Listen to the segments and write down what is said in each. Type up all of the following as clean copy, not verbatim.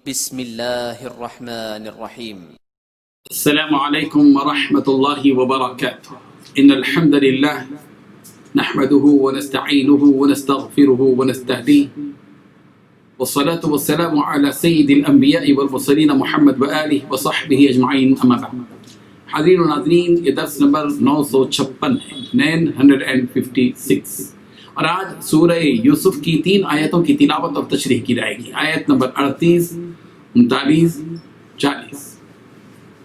بسم الله الرحمن الرحيم. السلام عليكم ورحمة الله وبركاته. إن الحمد لله نحمده ونستعينه ونستغفره ونستهديه، والصلاة والسلام على سيد الأنبياء والمرسلين محمد وآله وصحبه أجمعين، أما بعد. حاضرین و ناظرین، یہ درس نمبر 956 ہے، 956، اور آج سورہ یوسف کی 3 آیتوں کی تلاوت اور تشریح کی جائے گی۔ آیت نمبر 38، 39، 40،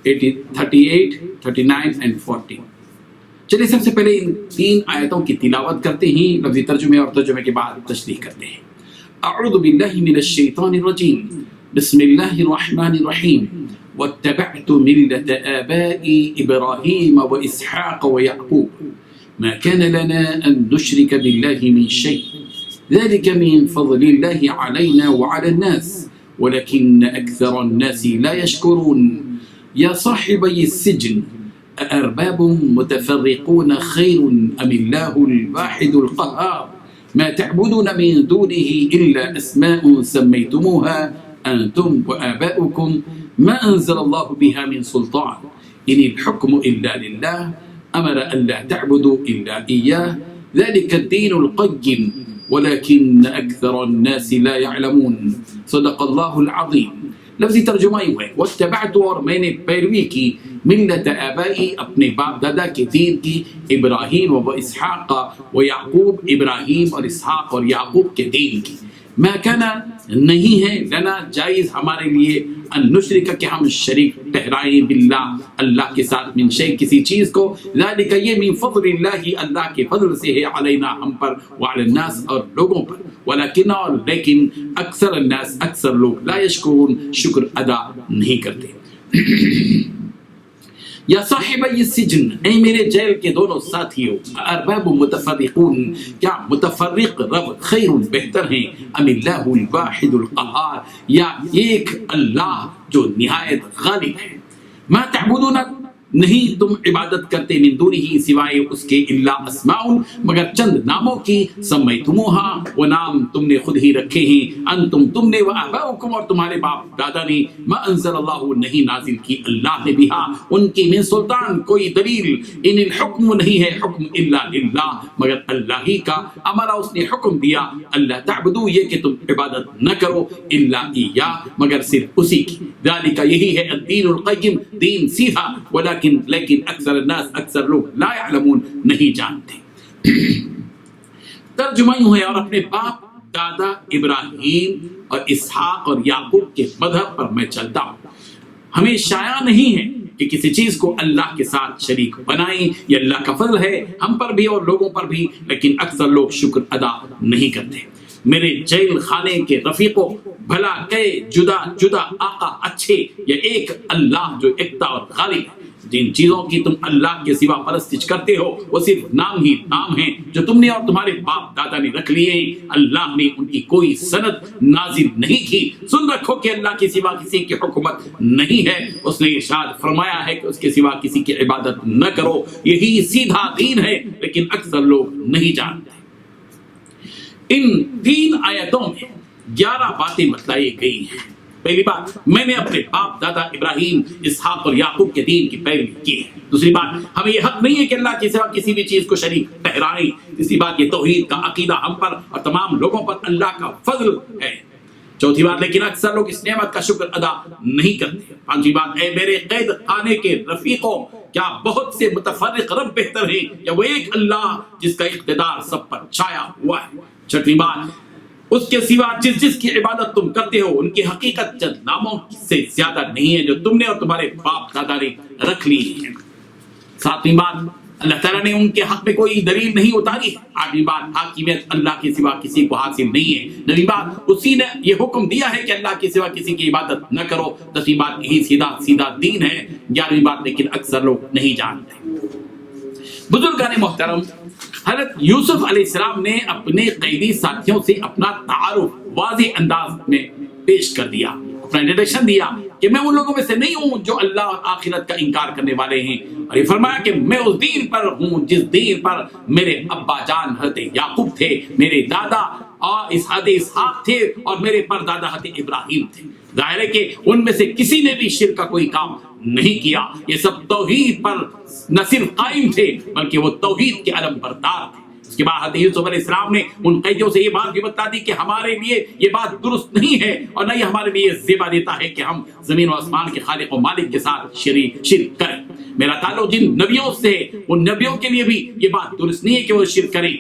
38، 39 and 40۔ چلیے سب سے پہلے ان 3 آیتوں کی تلاوت کرتے ہیں، لفظی ترجمے اور ترجمے کے بعد تشریح کرتے ہیں۔ اعوذ باللہ من الشیطان الرجیم، بسم اللہ الرحمن الرحیم۔ واتبعت ملة آبائي إبراهيم وإسحاق ويعقوب ما كان لنا أن نشرك بالله من شيء ذلك من فضل الله علينا وعلى الناس ولكن أكثر الناس لا يشكرون يا صاحبي السجن أأرباب متفرقون خير أم الله الواحد القهار ما تعبدون من دونه إلا أسماء سميتموها أنتم وآباؤكم ما أنزل الله بها من سلطان إن الحكم إلا لله أمر ألا تعبدوا إلا إياه ذلك الدين القيم ولكن أكثر الناس لا يعلمون صدق الله العظيم۔ لفظی ترجمہ یہ ہے، واتبعت، اور میں نے پیروی کی، ملت آبائی، اپنے باپ دادا کے دین کی، ابراہیم و اسحاق و یعقوب، ابراہیم اور اسحاق اور یعقوب کے دین کی۔ ما کانا، نہیں ہے، لنا، جائز ہمارے لیے، ان نشرک، کہ ہم شریک ٹھہرائیں، باللہ، اللہ کے ساتھ، من شیء، کسی چیز کو، ذالک، یہ، من فضل اللہ، اللہ کے فضل سے ہے، علینا، ہم پر، وعلی الناس، اور لوگوں پر، ولیکن، اور لیکن، اکثر الناس، اکثر لوگ، لا یشکرون، شکر ادا نہیں کرتے۔ یا صاحبی السجن، اے میرے جیل کے دونوں ساتھیوں، ارباب متفرقون، کیا متفرق رب خیر، بہتر ہیں، ام اللہ الواحد القہار، یا ایک اللہ جو نہایت غالب ہے۔ ما تعبدون، نہیں تم عبادت کرتے، من دونہ، سوائے اس کے، الا اسماء، مگر چند ناموں کی، سمیتموہا، وہ نام تم نے خود ہی رکھے ہیں، انتم، تم نے، و آباؤکم، اور تمہارے باپ دادا نے، ما انزل اللہ، نہیں نازل کی اللہ نے، بہا، ان کی، من سلطان، کوئی دلیل، ان الحکم، نہیں ہے حکم، الا للہ، مگر اللہ ہی کا، امرا، اس نے حکم دیا، اللہ تعبدو، یہ کہ تم عبادت نہ کرو، الا ایہ، مگر صرف اسی کی، ذالک، یہی ہے، الدین القیم، دین سیدھا، لیکن اکثر الناس، اکثر لوگ، لا يعلمون، نہیں جانتے۔ ترجمہ یوں ہے، اور اپنے باپ دادا ابراہیم اور اسحاق اور یعقوب کے مذہب پر میں چلتا ہوں۔ ہمیں شایع نہیں ہے کہ کسی چیز کو اللہ کے ساتھ شریک بنائیں، یہ اللہ کا فضل ہے ہم پر بھی اور لوگوں پر بھی، لیکن اکثر لوگ شکر ادا نہیں کرتے۔ میرے جیل خانے کے رفیقوں، بھلا کہ جدا جدا آقا اچھے، یا ایک اللہ جو یکتا اور غالب ہے۔ جن چیزوں کی تم اللہ کے سوا پرستش کرتے ہو، وہ صرف نام ہی نام ہیں جو تم نے اور تمہارے باپ دادا نے رکھ لیے ہیں، اللہ نے ان کی کوئی سند نازل نہیں کی۔ سن رکھو کہ اللہ کے سوا کسی کی حکومت نہیں ہے، اس نے ارشاد فرمایا ہے کہ اس کے سوا کسی کی عبادت نہ کرو، یہی سیدھا دین ہے، لیکن اکثر لوگ نہیں جانتے۔ ان 3 آیتوں میں 11 باتیں بتلائی گئی ہیں۔ پہلی بات، میں نے اپنے باپ دادا ابراہیم، اسحاق اور یعقوب کے دین کی پیروی کی ہے۔ دوسری بات، ہمیں یہ حق نہیں ہے کہ اللہ کے سوا کسی بھی چیز کو شریک ٹھہرائیں۔ تیسری بات، یہ توحید کا عقیدہ ہم پر اور تمام لوگوں پر اللہ کا فضل ہے۔ چوتھی بات، لیکن اکثر لوگ اس نعمت کا شکر ادا نہیں کرتے۔ پانچویں بات، اے میرے قید خانے کے رفیقوں، کیا بہت سے متفرق رب بہتر ہیں یا وہ ایک اللہ جس کا اقتدار سب پر چھایا ہوا ہے؟ چھٹویں بات، اس کے سوا جس کی عبادت تم کرتے ہو، ان کی حقیقت چند ناموں سے زیادہ نہیں ہے جو تم نے اور تمہارے باپ دادا نے رکھ لی ہیں۔ ساتویں بات، اللہ تعالیٰ نے ان کے حق میں کوئی دلیل نہیں اتاری ہے۔ آٹھویں بات، حاکمیت اللہ کے سوا کسی کو حاصل نہیں ہے۔ نویں بات، اسی نے یہ حکم دیا ہے کہ اللہ کے سوا کسی کی عبادت نہ کرو۔ 10ویں بات، یہی سیدھا دین ہے۔ 11ویں بات، لیکن اکثر لوگ نہیں جانتے۔ بزرگان محترم، حضرت یوسف علیہ السلام نے اپنے قیدی ساتھیوں سے اپنا تعارف واضح انداز میں پیش کر دیا، اپنا انٹروڈکشن دیا کہ میں ان لوگوں میں سے نہیں ہوں جو اللہ اور آخرت کا انکار کرنے والے ہیں، اور یہ فرمایا کہ میں اس دین پر ہوں جس دین پر میرے ابا جان حضرت یعقوب تھے، میرے دادا اور حضرت اسحاق تھے، اور میرے پردادا حضرت ابراہیم تھے۔ ظاہر ہے کہ ان میں سے کسی نے بھی شرک کا کوئی کام نہیں کیا، یہ سب توحید پر نہ صرف قائم تھے بلکہ وہ توحید کے علم بردار تھے۔ اس کے بعد حضرت یوسف علیہ السلام نے ان قیدیوں سے یہ بات بھی بتا دی کہ ہمارے لیے یہ بات درست نہیں ہے اور نہ یہ ہمارے لیے زیبا دیتا ہے کہ ہم زمین و آسمان کے خالق و مالک کے ساتھ شرک کریں۔ میرا تعلق جن نبیوں سے، ان نبیوں کے لیے بھی یہ بات درست نہیں ہے کہ وہ شرک کریں۔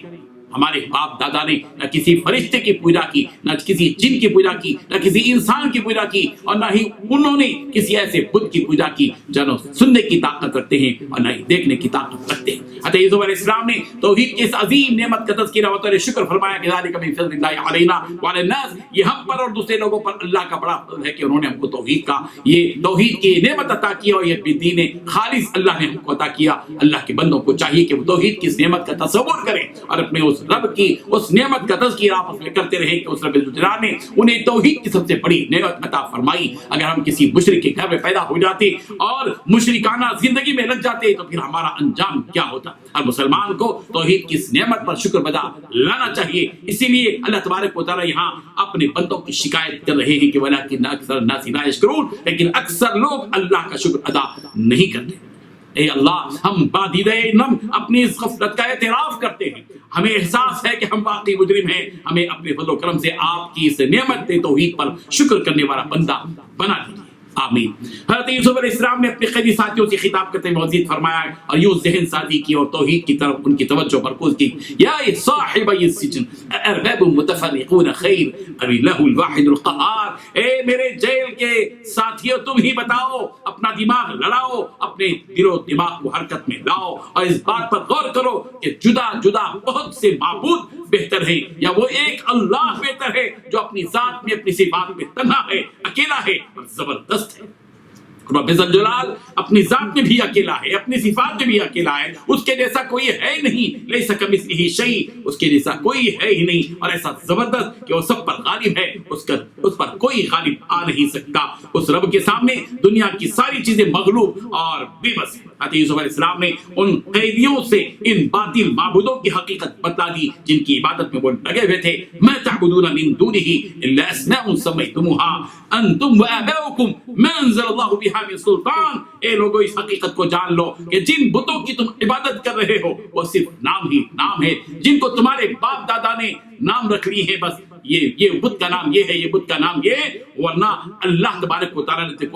ہمارے باپ دادا نے نہ کسی فرشتے کی پوجا کی، نہ کسی جن کی پوجا کی، نہ کسی انسان کی پوجا کی، اور نہ ہی انہوں نے کسی ایسے بت کی پوجا کی جو نہ سننے کی طاقت رکھتے ہیں اور نہ ہی دیکھنے کی طاقت رکھتے ہیں۔ حضرت یوسف علیہ السلام نے توحید کی اس عظیم نعمت کا تذکرہ اور شکر فرمایا کہ ذالک من فضل اللہ علینا وعلی الناس، یہ ہم پر اور دوسرے لوگوں پر اللہ کا بڑا فضل ہے کہ انہوں نے ہم کو توحید کی نعمت عطا کی، اور یہ دین خالص اللہ نے ہم کو عطا کیا۔ اللہ کے بندوں کو چاہیے کہ وہ توحید کی اس نعمت کا تصور کریں اور اپنے اس رب کی اس نعمت کا تذکرہ آپس میں کرتے رہے کہ اس رب الجلال نے انہیں توحید کی سب سے بڑی نعمت عطا فرمائی۔ اگر ہم کسی مشرک کے گھر میں پیدا ہو جاتے اور مشرکانہ زندگی میں لگ جاتے تو پھر ہمارا انجام کیا ہوتا؟ ہر مسلمان کو توحید کی اس نعمت پر شکر بجا لانا چاہیے۔ اسی لیے اللہ تبارک و تعالی یہاں اپنے بندوں کی شکایت کر رہے ہیں کہ وَلَٰكِنَّ أَكْثَرَ النَّاسِ لَا يَشْكُرُونَ، لیکن اکثر لوگ اللہ کا شکر ادا نہیں کرتے۔ اے اللہ، ہم بادیدہ نم اپنی اس غفلت کا اعتراف کرتے ہیں، ہمیں احساس ہے کہ ہم واقعی مجرم ہیں، ہمیں اپنے فضل و کرم سے آپ کی اس نعمت توحید پر شکر کرنے والا بندہ بنا دیجیے، آمین۔ حضرت یوسف علیہ السلام نے اپنے قیدی ساتھیوں سے خطاب کرتے ہوئے مزید فرمایا اور یوں ذہن سازی کی اور توحید کی طرف ان کی توجہ مرکوز کی۔ یا صاحبی السجن ارباب متفرقون خیر ام اللہ الواحد القہار، اے میرے جیل کے ساتھیوں تم ہی بتاؤ، اپنا دماغ لڑاؤ، اپنے دل و دماغ کو حرکت میں لاؤ اور اس بات پر غور کرو کہ جدا جدا بہت سے معبود بہتر ہے یا وہ ایک اللہ بہتر ہے جو اپنی ذات میں اپنی صفات میں تنہا ہے، اکیلا ہے اور زبردست ہے۔ رب ذوالجلال اپنی ذات میں بھی اکیلا ہے، اپنی صفات میں بھی اکیلا ہے، اس کے جیسا کوئی ہے ہی نہیں، لیس کمثلہ شیء، اس کے جیسا کوئی ہے ہی نہیں، اور ایسا زبردست کہ وہ سب پر غالب ہے، اس پر کوئی غالب آ نہیں سکتا۔ اس رب کے سامنے دنیا کی ساری چیزیں مغلوب اور بے بس ہیں۔ حضرت یوسف علیہ السلام نے ان قیدیوں سے ان باطل معبودوں کی حقیقت بتلا دی جن کی عبادت میں وہ لگے ہوئے تھے۔ ما تعبدون من دونہ الا اسماء سمیتموها انتم وآباؤکم ما انزل اللہ بها من سلطان، اے لوگوں اس حقیقت کو جان لو کہ جن بتوں کی تم عبادت کر رہے ہو وہ صرف نام ہی نام ہے، جن کو تمہارے باپ دادا نے نام رکھ لی ہے، بس یہ بت کا نام یہ ہے، یہ بت کا نام یہ ہے، ورنہ اللہ تبارک و تعالیٰ نے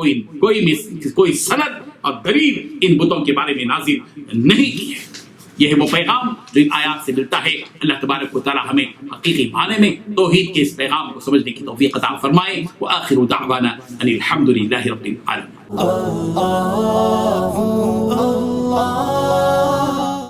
کوئی سند اور دلیل ان بتوں کے بارے میں نازل نہیں کی ہے۔ یہ ہے وہ پیغام جو ان آیات سے ملتا ہے۔ اللہ تبارک و تعالیٰ ہمیں حقیقی معنی میں توحید کے اس پیغام کو سمجھنے کی توفیق عطا فرمائے۔ وآخر دعوانا ان الحمد للہ رب العالمین۔